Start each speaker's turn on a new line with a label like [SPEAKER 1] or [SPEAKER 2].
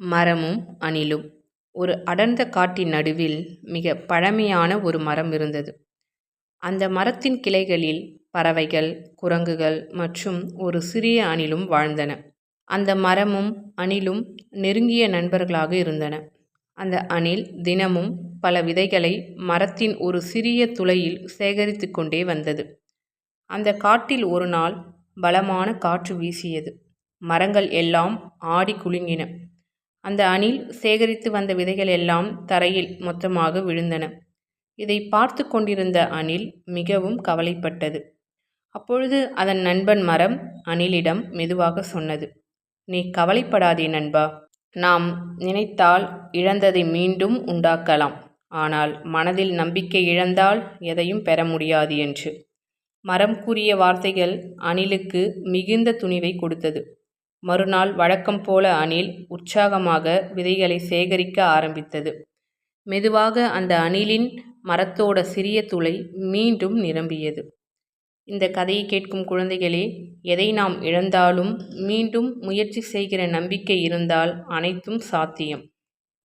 [SPEAKER 1] மரமும் அணிலும். ஒரு அடர்ந்த காட்டின் நடுவில் மிக பழமையான ஒரு மரம் இருந்தது. அந்த மரத்தின் கிளைகளில் பறவைகள், குரங்குகள் மற்றும் ஒரு சிறிய அணிலும் வாழ்ந்தன. அந்த மரமும் அணிலும் நெருங்கிய நண்பர்களாக இருந்தன. அந்த அணில் தினமும் பல விதைகளை மரத்தின் ஒரு சிறிய துளையில் சேகரித்து கொண்டே வந்தது. அந்த காட்டில் ஒரு நாள் பலமான காற்று வீசியது. மரங்கள் எல்லாம் ஆடி குலுங்கின. அந்த அணில் சேகரித்து வந்த விதைகள் எல்லாம் தரையில் மொத்தமாக விழுந்தன. இதை பார்த்து கொண்டிருந்த அணில் மிகவும் கவலைப்பட்டது. அப்பொழுது அதன் நண்பன் மரம் அணிலிடம் மெதுவாக சொன்னது, "நீ கவலைப்படாதே நண்பா. நாம் நினைத்தால் இழந்ததை மீண்டும் உண்டாக்கலாம். ஆனால் மனதில் நம்பிக்கை இழந்தால் எதையும் பெற முடியாது" என்று. மரம் கூறிய வார்த்தைகள் அணிலுக்கு மிகுந்த துணிவை கொடுத்தது. மறுநாள் வழக்கம் போல அணில் உற்சாகமாக விதைகளை சேகரிக்க ஆரம்பித்தது. மெதுவாக அந்த அணிலின் மரத்தோட சிறிய துளை மீண்டும் நிரம்பியது. இந்த கதையை கேட்கும் குழந்தைகளே, எதை நாம் இழந்தாலும் மீண்டும் முயற்சி செய்கிற நம்பிக்கை இருந்தால் அனைத்தும் சாத்தியம்.